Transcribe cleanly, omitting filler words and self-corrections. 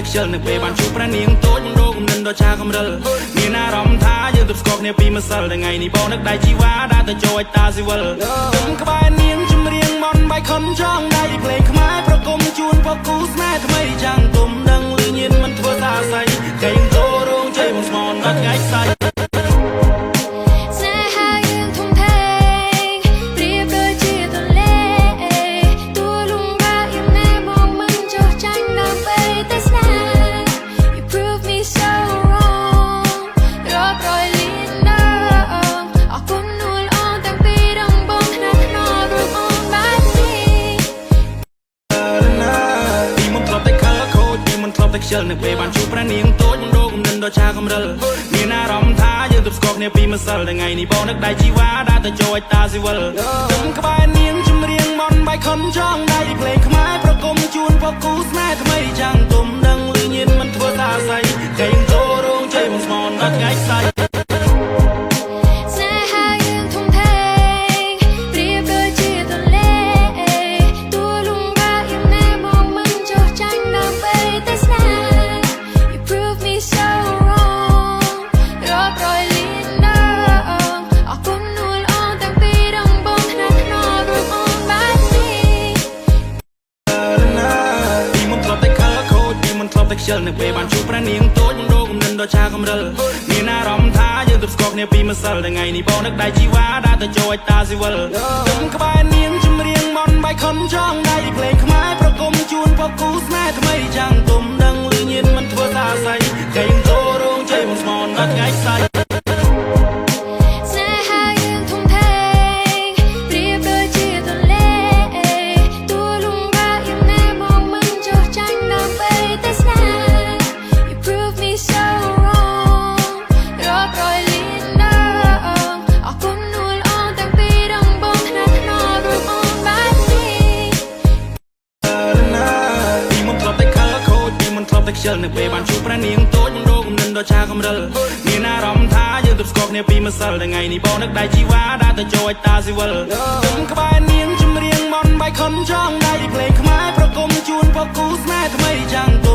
ខ្ជិលនៅពេលបានជួបប្រានាងតូចរោគកំណិនដ៏ឆាកំរិលមានអារម្មណ៍ថាយើងទប់ស្គាល់គ្នាពីម្សិលថ្ងៃនេះបងនឹកដៃជីវ៉ាដើរទៅចូលតាស៊ីវិលទុំក្បែរនាងចម្រៀងមន់បាយខុនចង់ដៃភ្លេងខ្មែរប្រគំជូនពកគូស្នេហ៍ថ្មីចាំងទុំដឹងលឺញៀនមិនធ្វើសាស័យកែងចូលរោងជ័យមកស្មនដល់ថ្ងៃស្អែកខ្ជិលនៅពេលបានជួបប្រានាងតូចរោគកំណិនដ៏ឆាកំរិលមានអារម្មណ៍ថាយើងទប់ស្គាល់គ្នាពីម្សិលថ្ងៃនេះបងនឹកដៃជីវ៉ាដើរទៅចូលតាស៊ីវិលទុំក្បែរនាងចម្រៀងមន់បាយខុនចង់ដៃភ្លេងខ្មែរប្រគំជូនពកគូស្នេហ៍ថ្មីចាំងទុំដឹងលឺញៀនមិនធ្វើសាស័យកែងចូលរោងជ័យមកស្មនដល់ថ្ងៃស្អែកខ្ជិលនៅពេលបានជួបប្រានាងតូចរោគកំណិនដ៏ឆាកំរិលមានអារម្មណ៍ថាយើងទប់ស្គាល់គ្នាពីម្សិលថ្ងៃនេះបងនឹកដៃជីវ៉ាដើរទៅចូលតាស៊ីវិលទុំក្បែរនាងចម្រៀងមន់បាយខុនចង់ដៃភ្លេងខ្មែរប្រគំជូនពកគូស្នេហ៍ថ្មីចាំងទុំដឹងលឺញៀនមិនធ្វើសាស័យកែងចូលរោងជ័យមកស្មនដល់ថ្ងៃស្អែកខ្ជិលនៅពេលបានជួបប្រានាងតូចរោគកំណិនដ៏ឆាកំរិលមានអារម្មណ៍ថាយើងទប់ស្គាល់គ្នាពីម្សិលថ្ងៃនេះបងនឹកដៃជីវ៉ាដើរទៅចូលតាស៊ីវិលទុំក្បែរនាងចម្រៀងមន់បាយខុនចង់ដៃភ្លេងខ្មែរប្រគំជូនពកគូស្នេហ៍ថ្មីចាំង